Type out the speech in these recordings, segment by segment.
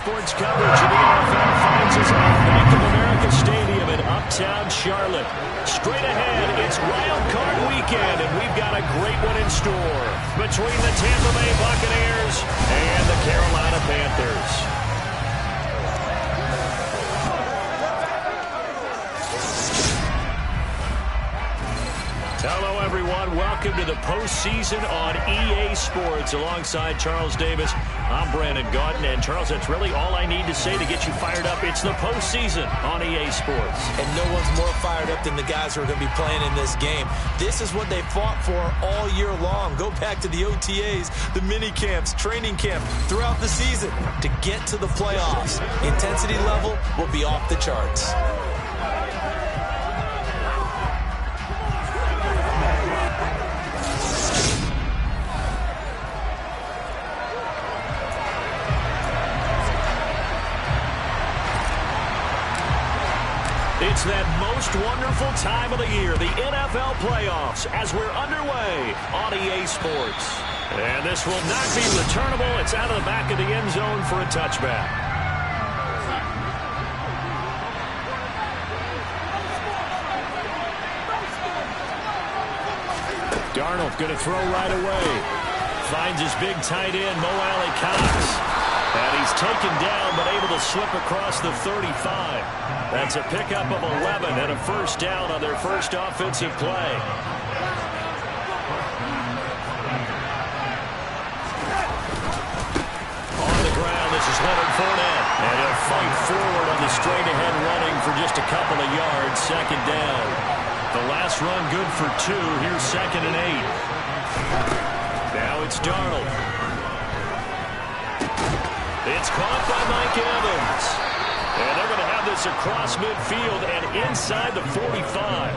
Sports coverage of the NFL finds us at Bank of America Stadium in Uptown Charlotte. Straight ahead, it's Wildcard weekend, and we've got a great one in store between the Tampa Bay Buccaneers and the Carolina Panthers. Hello, everyone. Welcome to the postseason on EA Sports. Alongside Charles Davis, I'm Brandon Gaudin. And, Charles, that's really all I need to say to get you fired up. It's the postseason on EA Sports. And no one's more fired up than the guys who are going to be playing in this game. This is what they fought for all year long. Go back to the OTAs, the mini camps, training camp, throughout the season to get to the playoffs. Intensity level will be off the charts. It's that most wonderful time of the year, the NFL playoffs, as we're underway on EA Sports. And this will not be returnable. It's out of the back of the end zone for a touchback. Darnold going to throw right away. Finds his big tight end, Mo Alley-Cox. And he's taken down, but able to slip across the 35. That's a pickup of 11 and a first down on their first offensive play. On the ground, this is Leonard Fournette. And he'll fight forward on the straight-ahead running for just a couple of yards. Second down. The last run good for 2. Here's 2nd and 8. Now it's Darnold. It's caught by Mike Evans. And they're going to have this across midfield and inside the 45.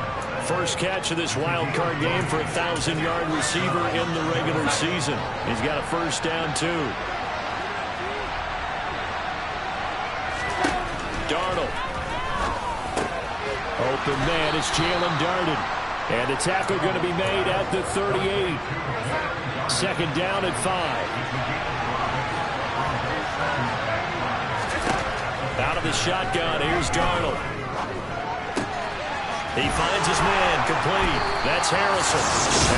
First catch of this wild card game for a 1,000-yard receiver in the regular season. He's got a first down, too. Darnold. Open man, it's Jalen Darden. And the tackle going to be made at the 38. Second down at 5. Out of the shotgun, here's Darnold. He finds his man, complete. That's Harrison.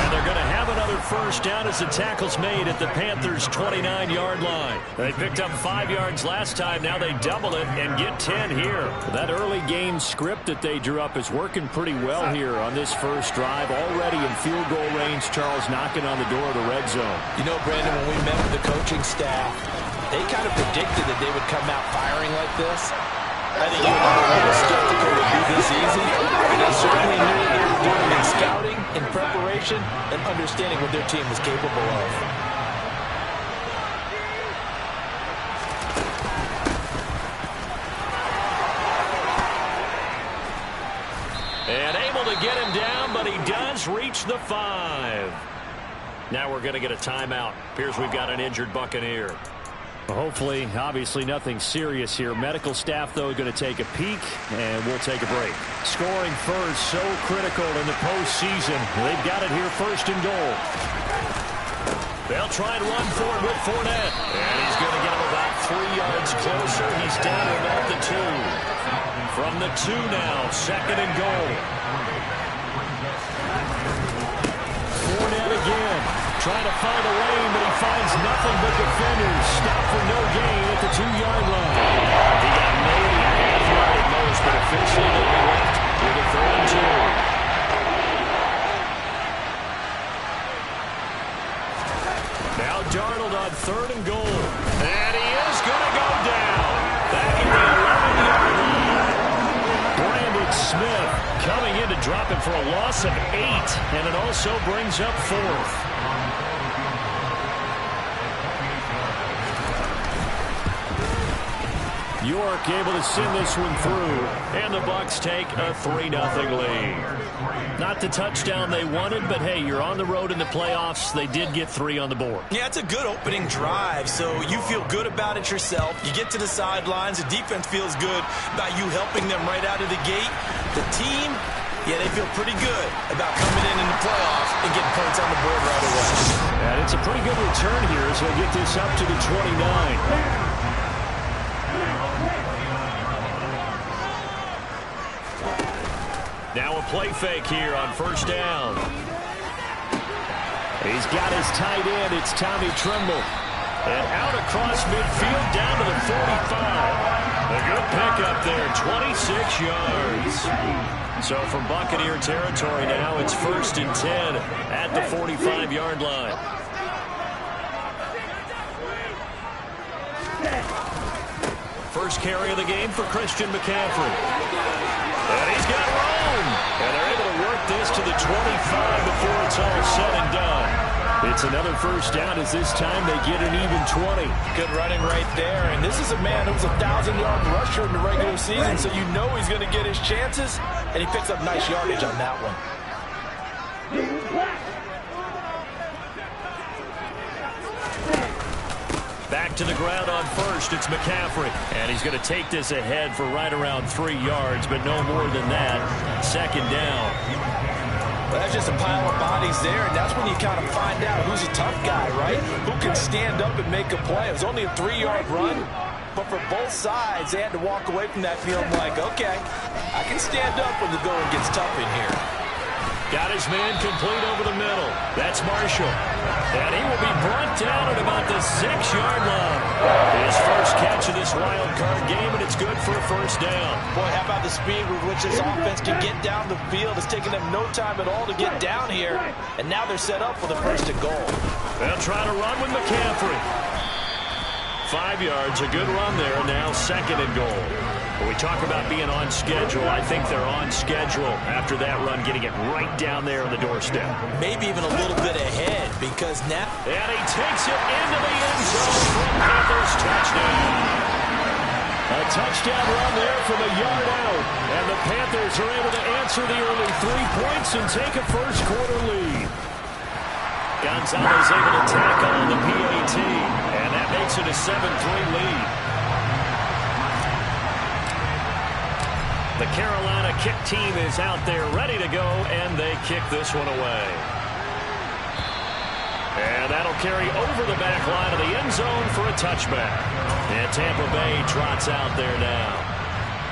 And they're going to have another first down as the tackle's made at the Panthers' 29-yard line. They picked up 5 yards last time. Now they double it and get 10 here. That early game script that they drew up is working pretty well here on this first drive. Already in field goal range, Charles knocking on the door of the red zone. You know, Brandon, when we met with the coaching staff, they kind of predicted that they would come out firing like this. I think even though they were skeptical it would be this easy, they certainly knew what they were doing in scouting, in preparation, and understanding what their team was capable of. And able to get him down, but he does reach the 5. Now we're going to get a timeout. Appears we've got an injured Buccaneer. Hopefully, obviously nothing serious here. Medical staff, though, going to take a peek, and we'll take a break. Scoring first, so critical in the postseason. They've got it here first and goal. They'll try and run for it with Fournette. And he's going to get him about 3 yards closer. He's down to about the 2. From the 2 now, 2nd and goal. Fournette again. Trying to find a lane, but he finds nothing but defenders. Stop for no gain at the 2-yard line. He got maybe a half yard at most, but officially they'll be left with a 3rd and 2. Now Darnold on 3rd and goal. And he is going to go down. Back at the 11-yard line. Brandon Smith coming in to drop him for a loss of 8. And it also brings up 4th. York able to send this one through, and the Bucs take a 3-0 lead. Not the touchdown they wanted, but hey, you're on the road in the playoffs. They did get 3 on the board. Yeah, it's a good opening drive, so you feel good about it yourself. You get to the sidelines, the defense feels good about you helping them right out of the gate. The team, yeah, they feel pretty good about coming in the playoffs and getting points on the board right away. And it's a pretty good return here as they get this up to the 29. Now a play fake here on first down. He's got his tight end. It's Tommy Tremble. And out across midfield down to the 45. A good pickup there, 26 yards. So from Buccaneer territory now, it's 1st and 10 at the 45-yard line. First carry of the game for Christian McCaffrey. And he's got room. And they're able to work this to the 25 before it's all said and done. It's another first down as this time they get an even 20. Good running right there. And this is a man who was a 1,000-yard rusher in the regular season, so you know he's going to get his chances. And he picks up nice yardage on that one. Back to the ground on first. It's McCaffrey. And he's going to take this ahead for right around 3 yards, but no more than that. Second down. Well, that's just a pile of bodies there, and that's when you kind of find out who's a tough guy, right? Who can stand up and make a play. It was only a 3-yard run, but for both sides, they had to walk away from that field like, okay, I can stand up when the going gets tough in here. Got his man complete over the middle. That's Marshall. And he will be brought down at about the 6-yard line. His first catch of this wild card game, and it's good for a first down. Boy, how about the speed with which this offense can get down the field? It's taken them no time at all to get down here, and now they're set up for the first and goal. They'll try to run with McCaffrey. 5 yards, a good run there, now second and goal. When we talk about being on schedule, I think they're on schedule after that run, getting it right down there on the doorstep. Maybe even a little bit ahead, because now... And he takes it into the end zone from Panthers. Touchdown. A touchdown run there from a yard out. And the Panthers are able to answer the early 3 points and take a first-quarter lead. Gonzalez able to tack on the PAT, and that makes it a 7-3 lead. The Carolina kick team is out there ready to go, and they kick this one away. And that'll carry over the back line of the end zone for a touchback. And Tampa Bay trots out there now.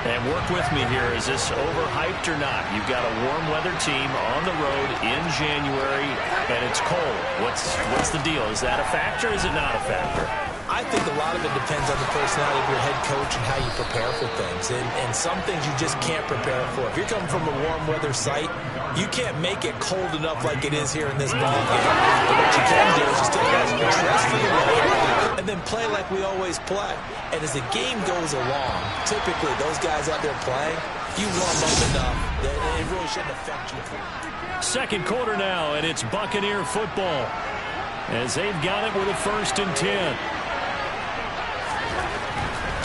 And work with me here. Is this overhyped or not? You've got a warm weather team on the road in January, and it's cold. What's the deal? Is that a factor? Is it not a factor? I think a lot of it depends on the personality of your head coach and how you prepare for things. And some things you just can't prepare for. If you're coming from a warm weather site, you can't make it cold enough like it is here in this ball game. But what you can do is just take guys and dress for the weather and then play like we always play. And as the game goes along, typically those guys out there playing, you warm up enough that it really shouldn't affect you. Second quarter now, and it's Buccaneer football as they've got it with a 1st and 10.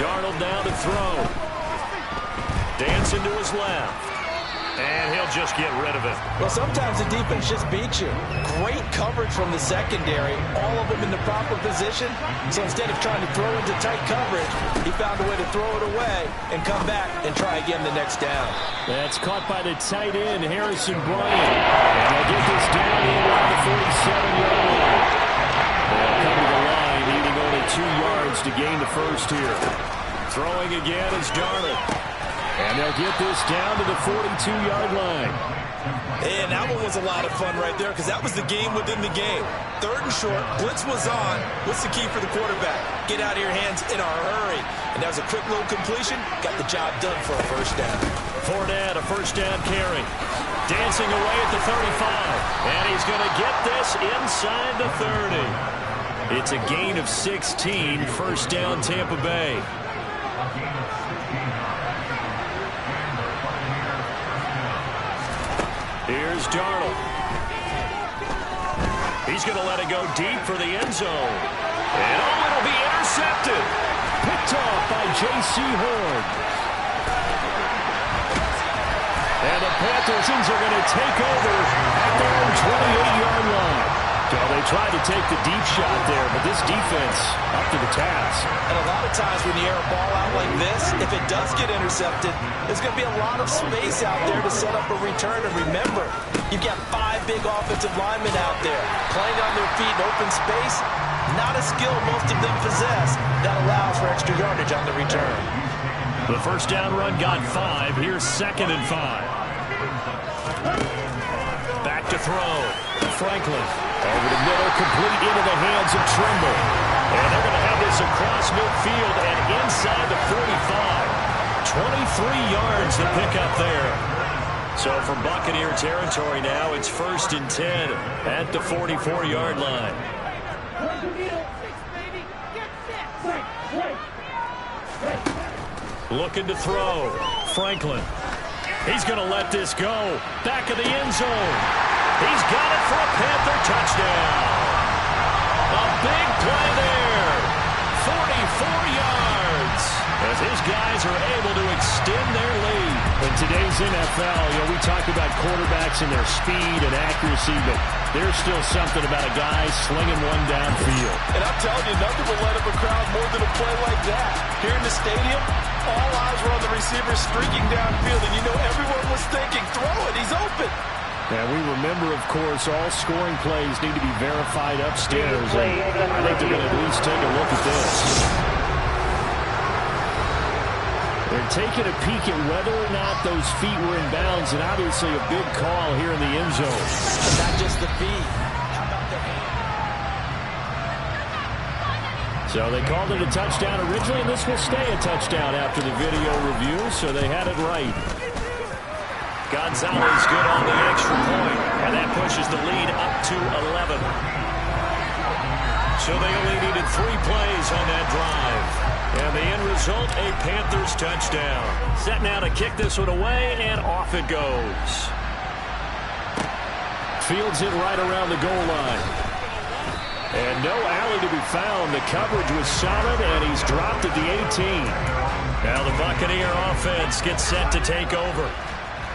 Darnold down to throw. Dancing to his left. And he'll just get rid of it. Well, sometimes the defense just beats you. Great coverage from the secondary. All of them in the proper position. So instead of trying to throw into tight coverage, he found a way to throw it away and come back and try again the next down. That's caught by the tight end, Harrison Bryant. And they'll get this down in around the 47-yard line. They'll come to the line, needing only 2 yards to gain the first here. Throwing again is Darnold. And they'll get this down to the 42-yard line. And that one was a lot of fun right there because that was the game within the game. 3rd and short, blitz was on. What's the key for the quarterback? Get out of your hands in a hurry. And that was a quick little completion. Got the job done for a first down. Fournette, a first down carry. Dancing away at the 35. And he's going to get this inside the 30. It's a gain of 16. First down, Tampa Bay. Here's Darnold. He's going to let it go deep for the end zone. And it'll be intercepted. Picked off by J.C. Horn. And the Panthers are going to take over at their own 28-yard line. So they tried to take the deep shot there, but this defense up to the task. And a lot of times when you air a ball out like this, if it does get intercepted, there's going to be a lot of space out there to set up a return. And remember, you've got 5 big offensive linemen out there playing on their feet in open space. Not a skill most of them possess that allows for extra yardage on the return. The first down run got 5. Here's 2nd and 5. Back to throw. Franklin over the middle, complete into the hands of Trimble. And they're going to have this across midfield and inside the 45. 23 yards to pick up there. So from Buccaneer territory now, it's 1st and 10 at the 44-yard line. Looking to throw. Franklin. He's going to let this go. Back of the end zone. He's got it for a Panther touchdown. A big play there. 44 yards. As his guys are able to extend their lead. In today's NFL, we talk about quarterbacks and their speed and accuracy, but there's still something about a guy slinging one downfield. And I'm telling you, nothing will light up a crowd more than a play like that. Here in the stadium, all eyes were on the receiver streaking downfield, and you know everyone was thinking, throw it, he's open. And we remember, of course, all scoring plays need to be verified upstairs. And I think they're going to at least take a look at this. They're taking a peek at whether or not those feet were in bounds, and obviously a big call here in the end zone. But not just the feet. How about the hand? So they called it a touchdown originally, and this will stay a touchdown after the video review, so they had it right. Gonzalez good on the extra point, and that pushes the lead up to 11. So they only needed 3 plays on that drive. And the end result, a Panthers touchdown. Set now to kick this one away, and off it goes. Fields it right around the goal line. And no alley to be found. The coverage was solid, and he's dropped at the 18. Now the Buccaneer offense gets set to take over.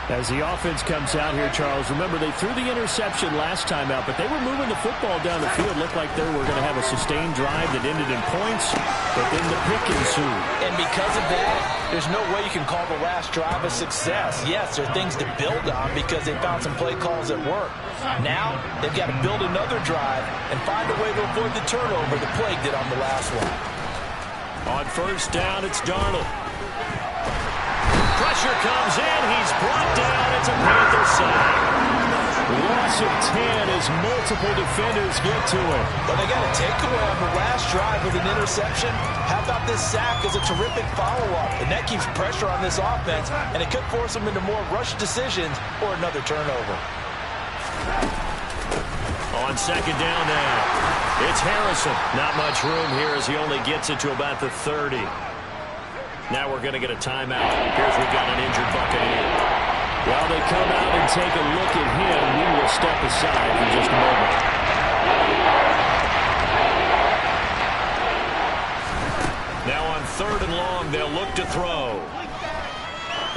As the offense comes out here, Charles, remember they threw the interception last time out, but they were moving the football down the field. Looked like they were going to have a sustained drive that ended in points, but then the pick ensued. And because of that, there's no way you can call the last drive a success. Yes, there are things to build on because they found some play calls that work. Now, they've got to build another drive and find a way to avoid the turnover the plague did on the last one. On 1st down, it's Darnold. Pressure comes in. He's brought down. It's a Panther sack. Loss of 10 as multiple defenders get to it. But they got a takeaway on the last drive with an interception. How about this sack as a terrific follow-up? And that keeps pressure on this offense, and it could force them into more rushed decisions or another turnover. On 2nd down now, it's Harrison. Not much room here as he only gets it to about the 30. Now we're going to get a timeout. Here's we've got an injured Buccaneer. While they come out and take a look at him, we will step aside for just a moment. Now on 3rd and long, they'll look to throw.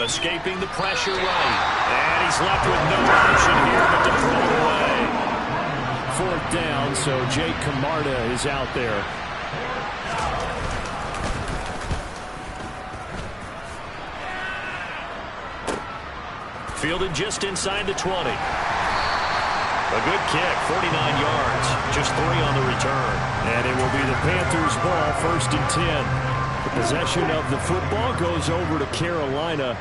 Escaping the pressure right. And he's left with no option here but to throw it away. 4th down, so Jake Camarda is out there. Fielded just inside the 20. A good kick, 49 yards. Just 3 on the return. And it will be the Panthers' ball, 1st and 10. The possession of the football goes over to Carolina.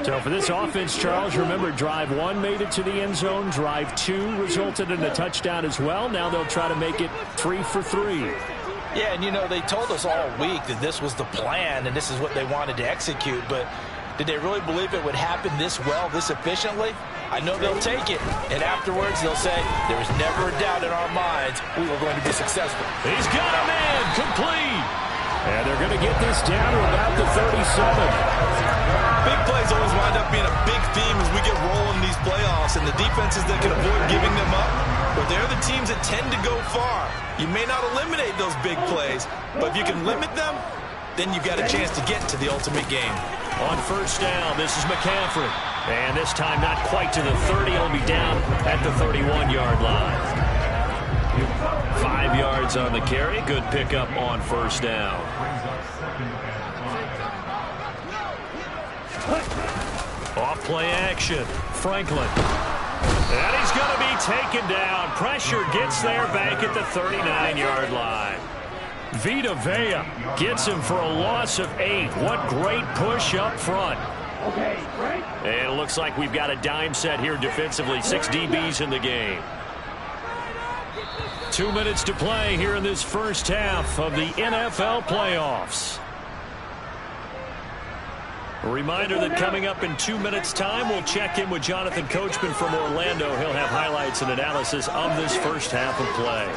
So for this offense, Charles, remember, drive 1 made it to the end zone. Drive 2 resulted in a touchdown as well. Now they'll try to make it 3 for 3. Yeah, and you know, they told us all week that this was the plan and this is what they wanted to execute, but did they really believe it would happen this well, this efficiently? I know they'll take it, and afterwards they'll say, there was never a doubt in our minds we were going to be successful. He's got a man, complete. And they're going to get this down to about the 37. Big plays always wind up being a big theme as we get rolling these playoffs, and the defenses that can avoid giving them up, but they're the teams that tend to go far. You may not eliminate those big plays, but if you can limit them, then you've got a chance to get to the ultimate game. On 1st down, this is McCaffrey. And this time not quite to the 30. He'll be down at the 31-yard line. 5 yards on the carry. Good pickup on 1st down. Off play action. Franklin. And he's going to be taken down. Pressure gets there back at the 39-yard line. Vita Vea gets him for a loss of 8. What great push up front. And it looks like we've got a dime set here defensively. 6 DBs in the game. 2 minutes to play here in this first half of the NFL playoffs. A reminder that coming up in 2 minutes' time, we'll check in with Jonathan Coachman from Orlando. He'll have highlights and analysis of this first half of play.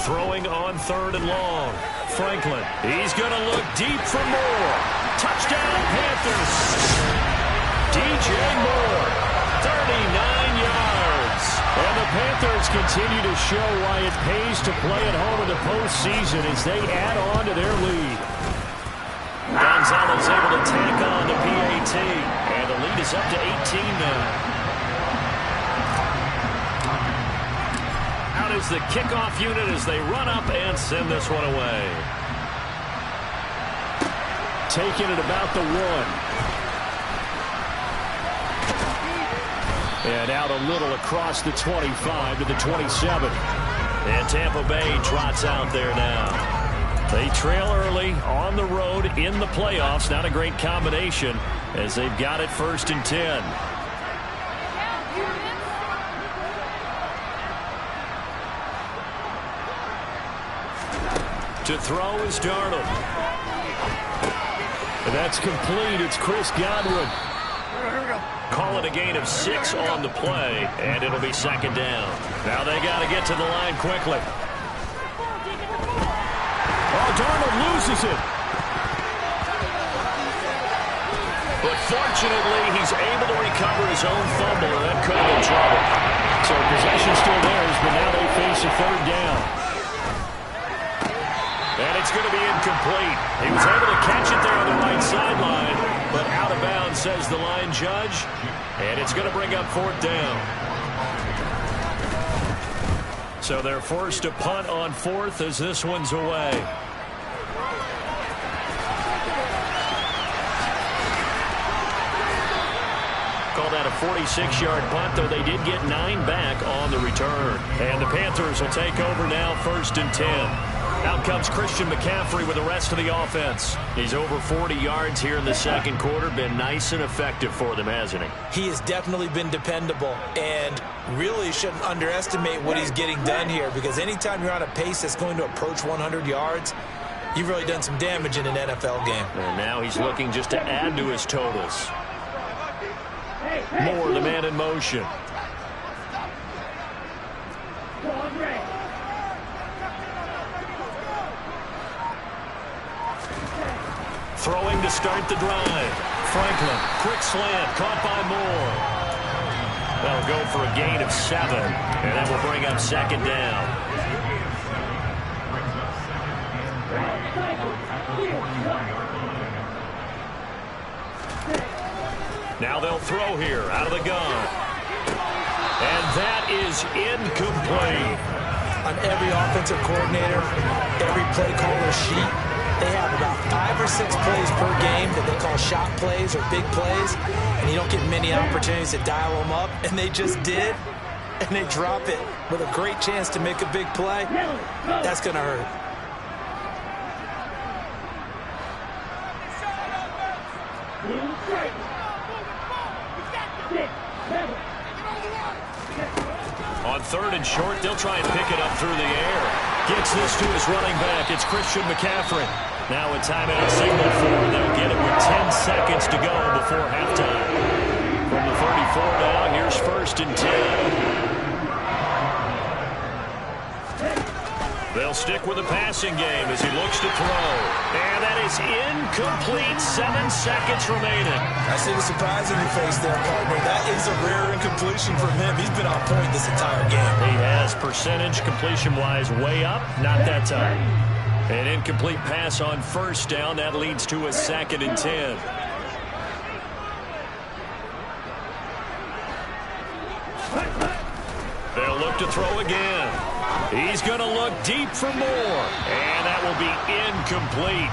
Throwing on 3rd and long. Franklin, he's going to look deep for Moore. Touchdown, Panthers. DJ Moore, 39 yards. And the Panthers continue to show why it pays to play at home in the postseason as they add on to their lead. Gonzalez able to tack on the PAT, and the lead is up to 18 now. Out is the kickoff unit as they run up and send this one away. Taking it about the 1. And out a little across the 25 to the 27. And Tampa Bay trots out there now. They trail early on the road in the playoffs. Not a great combination as they've got it 1st and 10. To throw is Darnold. And that's complete. It's Chris Godwin. Call it a gain of 6 on the play, and it'll be 2nd down. Now they got to get to the line quickly. Oh, Darnold loses it. But fortunately, he's able to recover his own fumble, and that could have been trouble. So possession still theirs, but now they face a 3rd down. And it's going to be incomplete. He was able to catch it there on the right sideline, but out of bounds, says the line judge. And it's going to bring up 4th down. So they're forced to punt on 4th as this one's away. Call that a 46-yard punt, though they did get 9 back on the return. And the Panthers will take over now 1st and 10. Out comes Christian McCaffrey with the rest of the offense. He's over 40 yards here in the 2nd quarter. Been nice and effective for them, hasn't he? He has definitely been dependable, and really shouldn't underestimate what he's getting done here, because anytime you're on a pace that's going to approach 100 yards, you've really done some damage in an NFL game. And now he's looking just to add to his totals. Moore, the man in motion. Throwing to start the drive. Franklin, quick slant, caught by Moore. That'll go for a gain of 7, and that will bring up 2nd down. Now they'll throw here out of the gun. And that is incomplete. On every offensive coordinator, every play caller sheet, they have about 5 or 6 plays per game that they call shot plays or big plays, and you don't get many opportunities to dial them up, and they just did, and they drop it with a great chance to make a big play. That's going to hurt. On 3rd and short, they'll try and pick it up through the air. Gets this to his running back. It's Christian McCaffrey. Now a timeout signal for him. They'll get it with 10 seconds to go before halftime. From the 34 now, here's 1st and 10. They'll stick with the passing game as he looks to throw. And that is incomplete. 7 seconds remaining. I see the surprise in your face there, partner. That is a rare incompletion from him. He's been on point this entire game. He has percentage completion-wise way up. Not that time. An incomplete pass on 1st down. That leads to a 2nd and 10. They'll look to throw again. He's going to look deep for more. And that will be incomplete.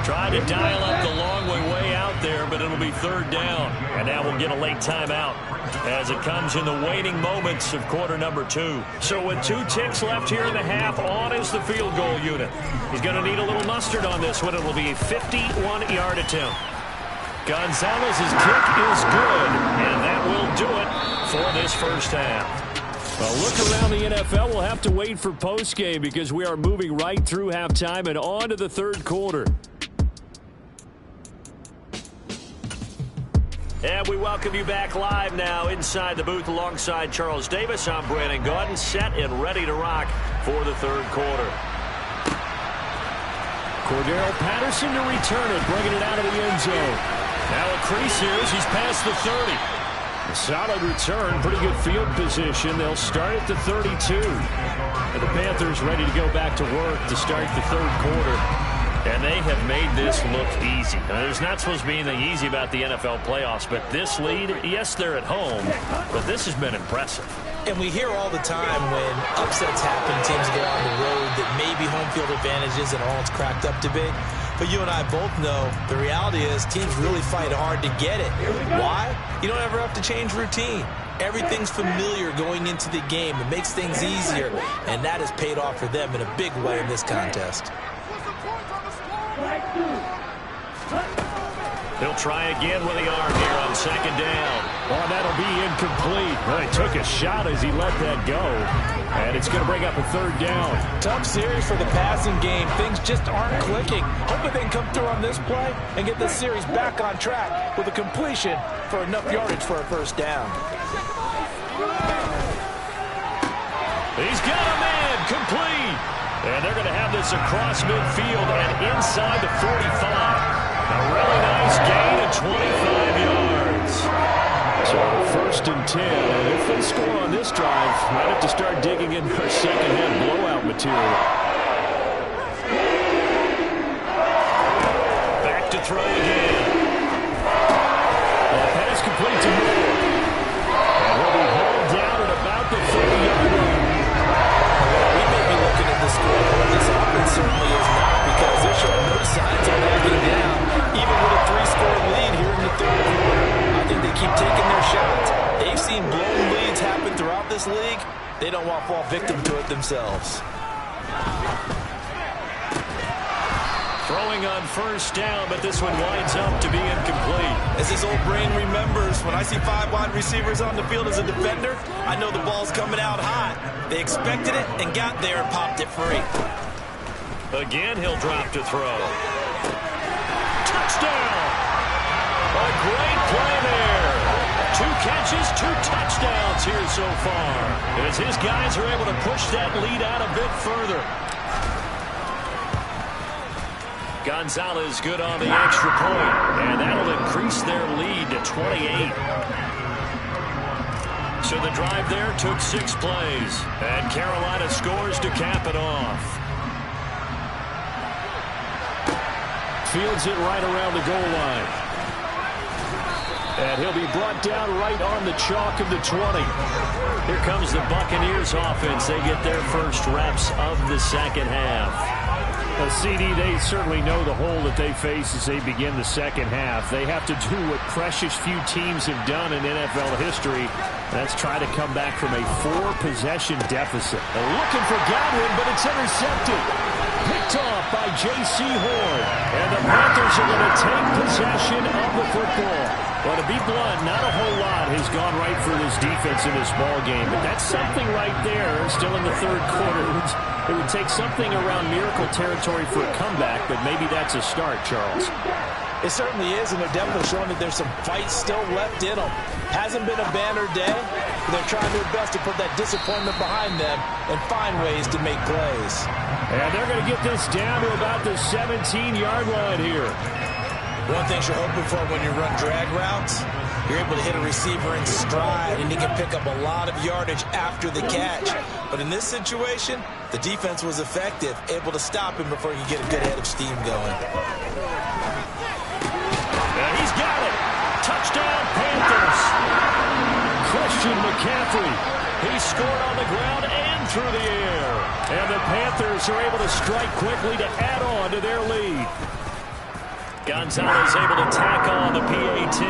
Trying to dial up the long way out there, but it'll be 3rd down. And now we'll get a late timeout. as it comes in the waning moments of quarter number 2. So with 2 ticks left here in the half, on is the field goal unit. He's going to need a little mustard on this one. It will be a 51-yard attempt. Gonzalez's kick is good, and that will do it for this first half. A look around the NFL, we'll have to wait for postgame because we are moving right through halftime and on to the third quarter. And we welcome you back live now inside the booth alongside Charles Davis. I'm Brandon Gaudin, set and ready to rock for the third quarter. Cordero Patterson to return it, bringing it out of the end zone. Now a crease here as he's past the 30. A solid return, pretty good field position. They'll start at the 32. And the Panthers ready to go back to work to start the third quarter. And they have made this look easy. Now, there's not supposed to be anything easy about the NFL playoffs, but this lead, yes, they're at home, but this has been impressive. And we hear all the time when upsets happen, teams go on the road, that maybe home field advantage isn't all it's cracked up to be. But you and I both know the reality is teams really fight hard to get it. Why? You don't ever have to change routine. Everything's familiar going into the game. It makes things easier, and that has paid off for them in a big way in this contest. He'll try again with the arm here on second down. Oh, that'll be incomplete. Well, he took a shot as he let that go. And it's going to bring up a third down. Tough series for the passing game. Things just aren't clicking. Hoping they can come through on this play and get this series back on track with a completion for enough yardage for a first down. He's got a man complete. And they're going to have this across midfield and inside the 45. A really nice gain of 25 yards. So first and 10. And if they score on this drive, might have to start digging in for second-half blowout material. Back to throw again. Pass complete to Moore. And he'll be hauled down at about the 30-yard line. We may be looking at the score, but this offense certainly is not, because they're showing no signs of backing down, even with a 3-score lead here in the third quarter. I think they keep taking their shots. They've seen blown leads happen throughout this league. They don't want to fall victim to it themselves. Throwing on first down, but this one winds up to be incomplete. As his old brain remembers, when I see 5 wide receivers on the field as a defender, I know the ball's coming out hot. They expected it and got there and popped it free. Again, he'll drop to throw. Touchdown! A great play there. 2 catches, 2 touchdowns here so far. As his guys are able to push that lead out a bit further. Gonzalez good on the extra point, and that'll increase their lead to 28. So the drive there took 6 plays, and Carolina scores to cap it off. Fields it right around the goal line. And he'll be brought down right on the chalk of the 20. Here comes the Buccaneers offense. They get their first reps of the second half. CD, they certainly know the hole that they face as they begin the second half. They have to do what precious few teams have done in NFL history. That's try to come back from a 4-possession deficit. They're looking for Godwin, but it's intercepted. Picked off by J.C. Horn. And the Panthers are going to take possession of the football. Well, to be blunt, not a whole lot has gone right for this defense in this ball game. But that's something right there, still in the third quarter. It would take something around miracle territory for a comeback, but maybe that's a start, Charles. It certainly is, and they're definitely showing that there's some fight still left in them. Hasn't been a banner day, but they're trying their best to put that disappointment behind them and find ways to make plays. And they're going to get this down to about the 17-yard line here. One thing you're hoping for when you run drag routes, you're able to hit a receiver in stride, and he can pick up a lot of yardage after the catch. But in this situation, the defense was effective, able to stop him before he could get a good head of steam going. And he's got it. Touchdown, Panthers. Christian McCaffrey. He scored on the ground and through the air. And the Panthers are able to strike quickly to add on to their lead. Gonzalez able to tack on the PAT.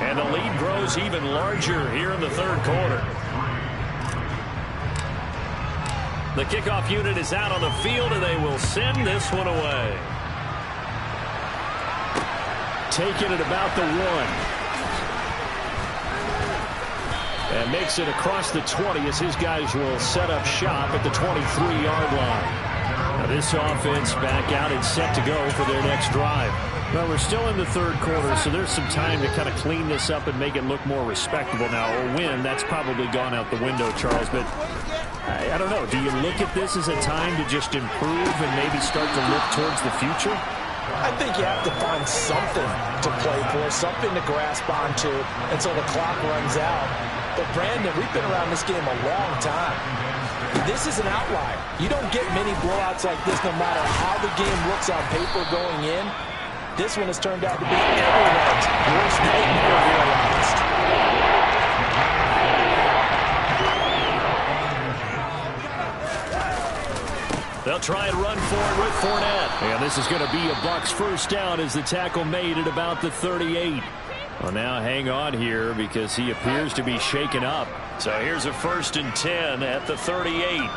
And the lead grows even larger here in the third quarter. The kickoff unit is out on the field, and they will send this one away. Taking it about the 1. And makes it across the 20 as his guys will set up shop at the 23-yard line. Now this offense back out and set to go for their next drive. Well, we're still in the third quarter, so there's some time to kind of clean this up and make it look more respectable. Now, a win, that's probably gone out the window, Charles, but I don't know. Do you look at this as a time to just improve and maybe start to look towards the future? I think you have to find something to play for, something to grasp onto until the clock runs out. But, Brandon, we've been around this game a long time. This is an outlier. You don't get many blowouts like this no matter how the game looks on paper going in. This one has turned out to be everyone's worst nightmare realized. They'll try and run forward with Fournette. And this is going to be a Bucs first down as the tackle made at about the 38. Well, now hang on here because he appears to be shaken up. So here's a 1st and 10 at the 38.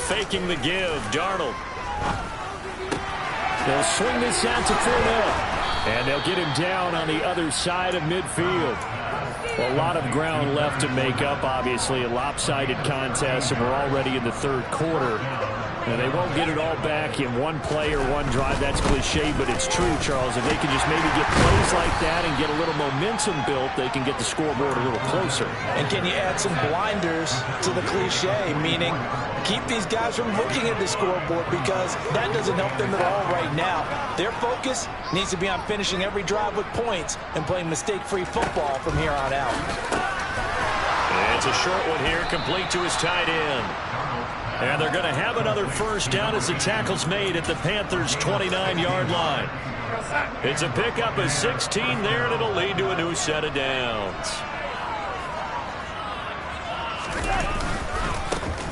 Faking the give, Darnold. They'll swing this out to Fournette. And they'll get him down on the other side of midfield. Well, a lot of ground left to make up, obviously. A lopsided contest, and we're already in the third quarter. And they won't get it all back in one play or one drive. That's cliche, but it's true, Charles. If they can just maybe get plays like that and get a little momentum built, they can get the scoreboard a little closer. And can you add some blinders to the cliche, meaning keep these guys from looking at the scoreboard because that doesn't help them at all right now. Their focus needs to be on finishing every drive with points and playing mistake-free football from here on out. It's a short one here, complete to his tight end. And they're going to have another first down as the tackle's made at the Panthers' 29-yard line. It's a pickup of 16 there, and it'll lead to a new set of downs.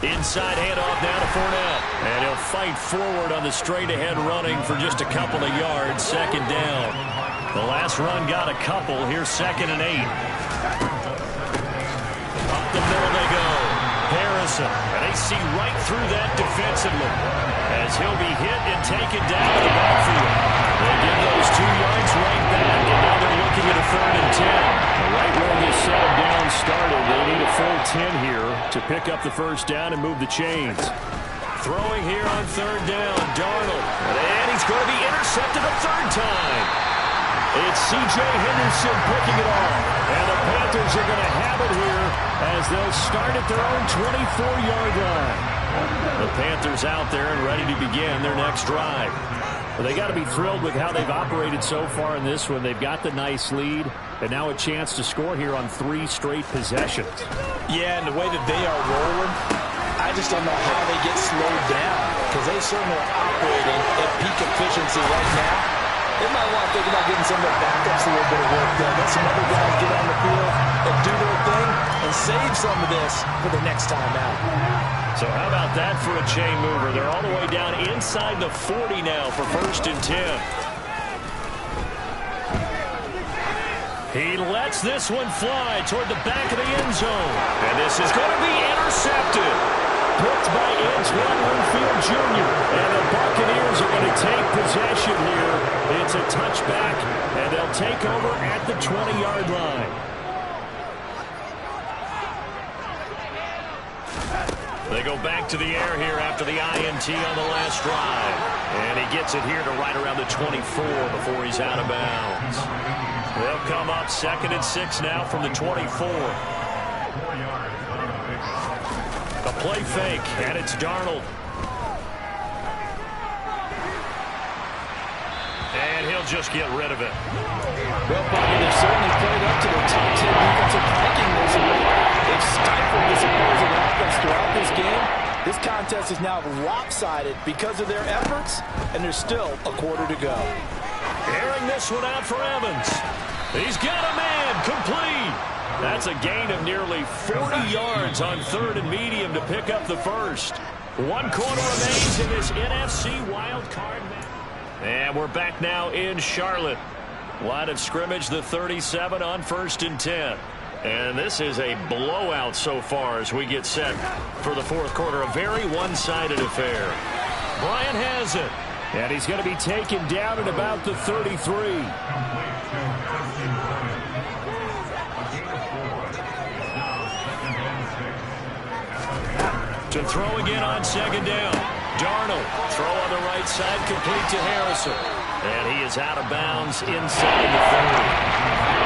Inside handoff now to Fournette. And he'll fight forward on the straight-ahead running for just a couple of yards. Second down. The last run got a couple. Here's 2nd and 8. Up the middle they go. Harrison, and they see right through that defensively as he'll be hit and taken down to the backfield. They give those 2 yards right back, and now they're looking at a 3rd and 10. Right where this set of downs started, they need a full 10 here to pick up the first down and move the chains. Throwing here on 3rd down, Darnold, and he's going to be intercepted a 3rd time. It's C.J. Henderson picking it off. And the Panthers are going to have it here as they'll start at their own 24-yard line. The Panthers out there and ready to begin their next drive. Well, they got to be thrilled with how they've operated so far in this one. They've got the nice lead, and now a chance to score here on 3 straight possessions. Yeah, and the way that they are rolling, I just don't know how they get slowed down because they certainly are operating at peak efficiency right now. They might want to think about getting some of their backups a little bit of work done. Let some other guys get on the field and do their thing and save some of this for the next time out. So how about that for a chain mover? They're all the way down inside the 40 now for 1st and 10. He lets this one fly toward the back of the end zone. And this is going to be intercepted. Picked by Antoine Winfield Jr. And the Buccaneers are going to take possession here. It's a touchback, and they'll take over at the 20-yard line. They go back to the air here after the INT on the last drive. And he gets it here to right around the 24 before he's out of bounds. They'll come up 2nd and 6 now from the 24. A play fake, and it's Darnold. And he'll just get rid of it. Well, Bobby, they've certainly played up to their top 10 defensive ranking this week. They've stifled this opposing offense throughout this game. This contest is now lopsided because of their efforts, and there's still a quarter to go. Airing this one out for Evans. He's got a man, complete. That's a gain of nearly 40 yards on 3rd and medium to pick up the first. 1 quarter remains in this NFC Wildcard match. And we're back now in Charlotte. Line of scrimmage, the 37 on 1st and 10. And this is a blowout so far as we get set for the fourth quarter. A very one-sided affair. Bryant has it. And he's going to be taken down at about the 33. To throw again on 2nd down. Darnold, throw on the right side, complete to Harrison. And he is out of bounds inside the 30.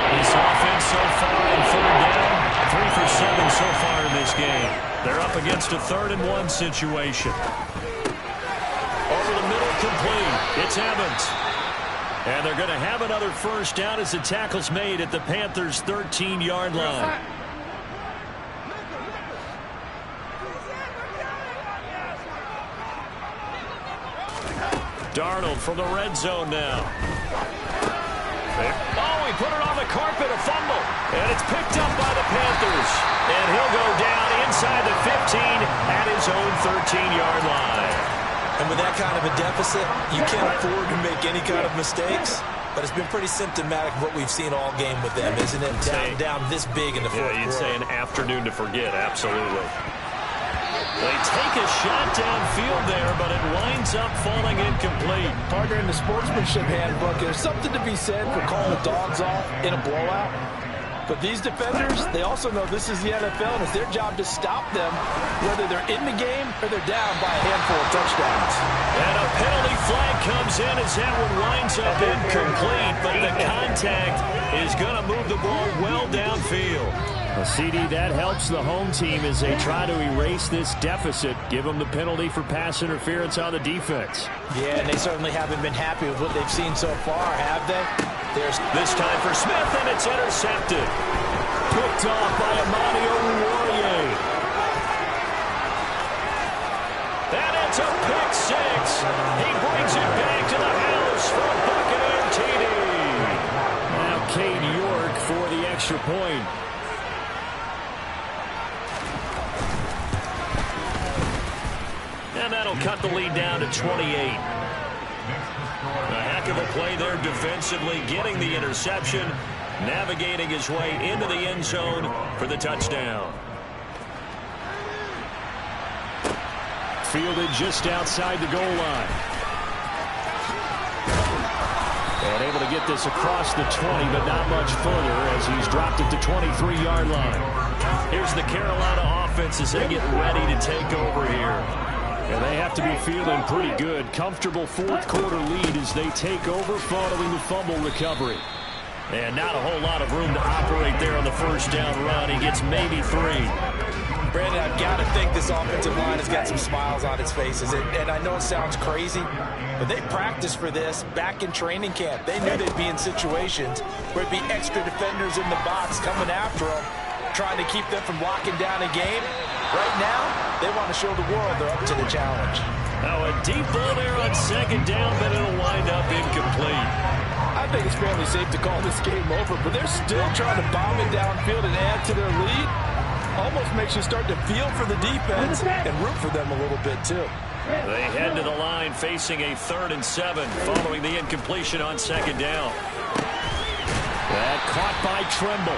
This offense so far in 3rd down, 3 for 7 so far in this game. They're up against a 3rd and 1 situation. Over the middle, complete. It's Evans. And they're going to have another 1st down as the tackle's made at the Panthers' 13-yard line. Darnold from the red zone now. Oh, he put it on the carpet, a fumble. And it's picked up by the Panthers. And he'll go down inside the 15 at his own 13-yard line. And with that kind of a deficit, you can't afford to make any kind of mistakes. But it's been pretty symptomatic of what we've seen all game with them, isn't it? Down this big in the fourth quarter. You'd say an afternoon to forget, absolutely. They take a shot downfield there, but it winds up falling incomplete. Partner, in the sportsmanship handbook, there's something to be said for calling the dogs off in a blowout. But these defenders, they also know this is the NFL, and it's their job to stop them, whether they're in the game or they're down by a handful of touchdowns. And a penalty flag comes in as that one winds up incomplete, but the contact is going to move the ball well downfield. Well, CD, that helps the home team as they try to erase this deficit. Give them the penalty for pass interference on the defense. Yeah, and they certainly haven't been happy with what they've seen so far, have they? There's this time for Smith, and it's intercepted. Picked off by Amani Oruwariye. And it's a pick six. He brings it back to the house for a Buccaneer TD. Now Cade York for the extra point. And that'll cut the lead down to 28. A heck of a play there defensively, getting the interception, navigating his way into the end zone for the touchdown. Fielded just outside the goal line. And able to get this across the 20, but not much further as he's dropped it to 23-yard line. Here's the Carolina offense as they get ready to take over here. And they have to be feeling pretty good. Comfortable fourth quarter lead as they take over following the fumble recovery. And not a whole lot of room to operate there on the 1st down run. He gets maybe 3. Brandon, I've got to think this offensive line has got some smiles on its faces. And I know it sounds crazy, but they practiced for this back in training camp. They knew they'd be in situations where it'd be extra defenders in the box coming after them, trying to keep them from locking down a game. Right now, they want to show the world they're up to the challenge. Now a deep ball there on 2nd down, but it'll wind up incomplete. I think it's fairly safe to call this game over, but they're still trying to bomb it downfield and add to their lead. Almost makes you start to feel for the defense and root for them a little bit, too. They head to the line facing a 3rd and 7 following the incompletion on 2nd down. That caught by Trimble.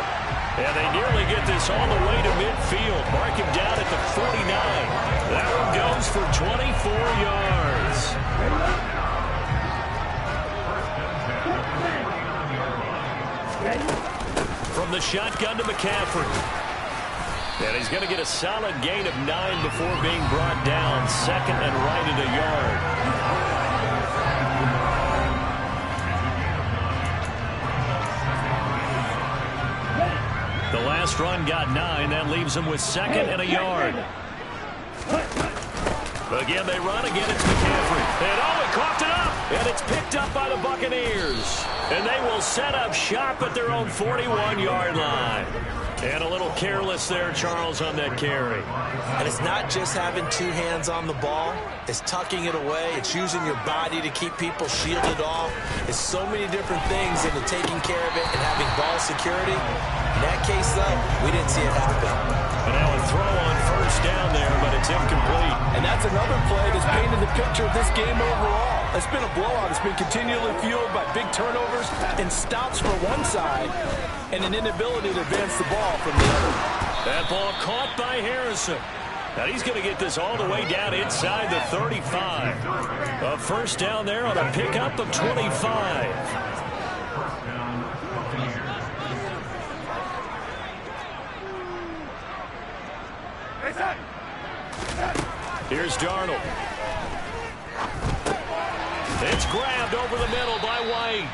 And they nearly get this all the way to midfield. Mark him down at the 49. That one goes for 24 yards. From the shotgun to McCaffrey. And he's going to get a solid gain of 9 before being brought down. 2nd and right at a yard. The last run got 9. That leaves him with 2nd and a yard. Again, they run. Again, it's McCaffrey. And he coughed it up. And it's picked up by the Buccaneers. And they will set up shop at their own 41-yard line. And a little careless there, Charles, on that carry. And it's not just having 2 hands on the ball. It's tucking it away. It's using your body to keep people shielded off. It's so many different things into taking care of it and having ball security. In that case, though, we didn't see it happen. And now a throw on 1st down there, but it's incomplete. And that's another play that's painted the picture of this game overall. It's been a blowout. It's been continually fueled by big turnovers and stops for one side and an inability to advance the ball from the other. That ball caught by Harrison. Now he's going to get this all the way down inside the 35. A first down there on a pickup of 25. Here's Darnold. It's grabbed over the middle by White.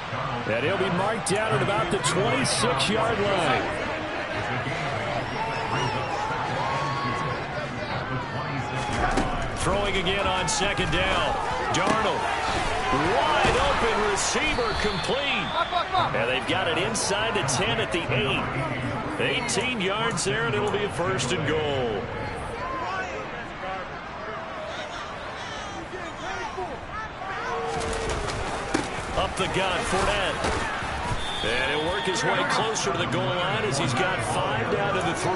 And he'll be marked down at about the 26-yard line. Throwing again on second down. Darnold. Wide open receiver complete. And they've got it inside the 10 at the 8. 18 yards there, and it'll be a first and goal. Up the gut, Fournette. And he'll work his way closer to the goal line as he's got 5 down to the 3.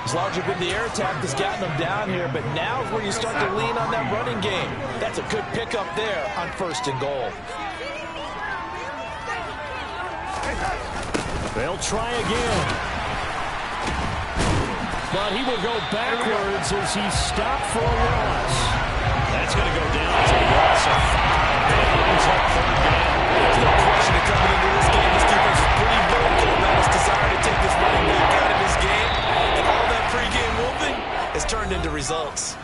It's largely been the air attack that's gotten them down here, but now is where you start to lean on that running game. That's a good pickup there on first and goal. They'll try again. But he will go backwards as he's stopped for a loss. That's going to go down as a loss of 5. And it ends up third down. There's no question that coming into this game, this defense is pretty vocal about its desire to take this running back out of this game. And all that pregame whooping has turned into results.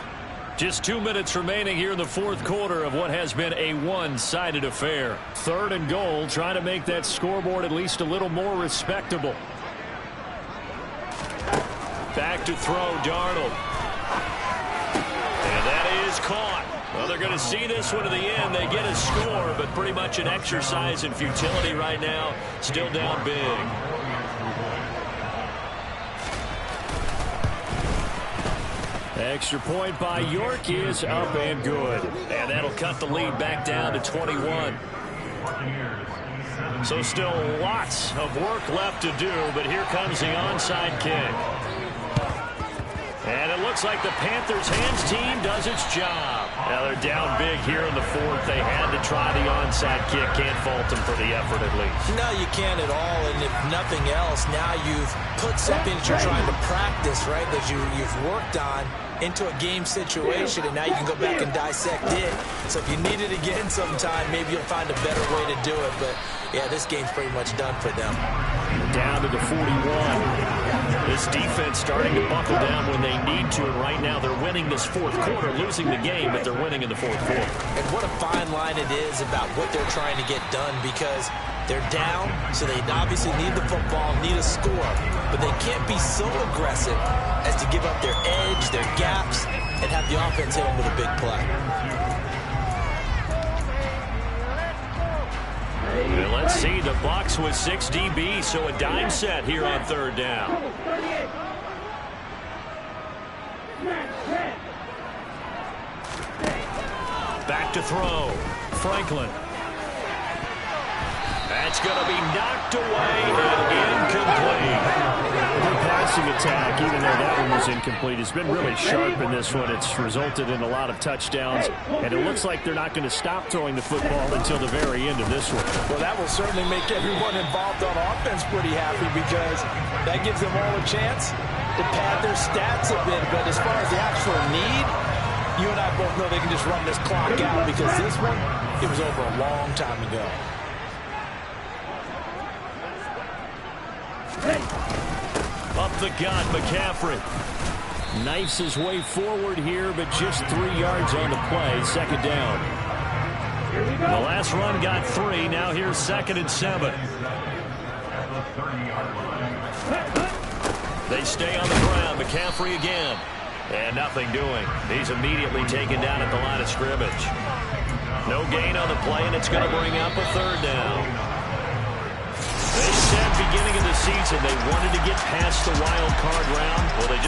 Just 2 minutes remaining here in the fourth quarter of what has been a one-sided affair. Third and goal, trying to make that scoreboard at least a little more respectable. Back to throw, Darnold. And that is caught. Well, they're going to see this one to the end. They get a score, but pretty much an exercise in futility right now. Still down big. Extra point by York is up and good. And that'll cut the lead back down to 21. So still lots of work left to do, but here comes the onside kick. And it looks like the Panthers' hands team does its job. Now they're down big here in the fourth. They had to try the onside kick. Can't fault them for the effort at least. No, you can't at all. And if nothing else, now you've put something that you're trying to practice, right, that you've worked on into a game situation, and now you can go back and dissect it. So if you need it again sometime, maybe you'll find a better way to do it. But, yeah, this game's pretty much done for them. Down to the 41. This defense starting to buckle down when they need to, and right now they're winning this fourth quarter, losing the game, but they're winning in the fourth quarter. And what a fine line it is about what they're trying to get done, because they're down, so they obviously need the football, need a score, but they can't be so aggressive as to give up their edge, their gaps, and have the offense hit them with a big play. And let's see, the Bucs with 6 DBs, so a dime set here on third down. Back to throw. Franklin. That's going to be knocked away and incomplete. Good passing attack, even though that one was incomplete. It's been really sharp in this one. It's resulted in a lot of touchdowns, and it looks like they're not going to stop throwing the football until the very end of this one. Well, that will certainly make everyone involved on offense pretty happy, because that gives them all a chance to pad their stats a bit. But as far as the actual need, you and I both know they can just run this clock out, because this one, it was over a long time ago. Up the gut, McCaffrey. Knifes his way forward here, but just 3 yards on the play. Second down. The last run got 3. Now here's 2nd and 7. They stay on the ground. McCaffrey again. And nothing doing. He's immediately taken down at the line of scrimmage. No gain on the play, and it's going to bring up a third down. They said beginning of the season they wanted to get past the wild card round. Well, they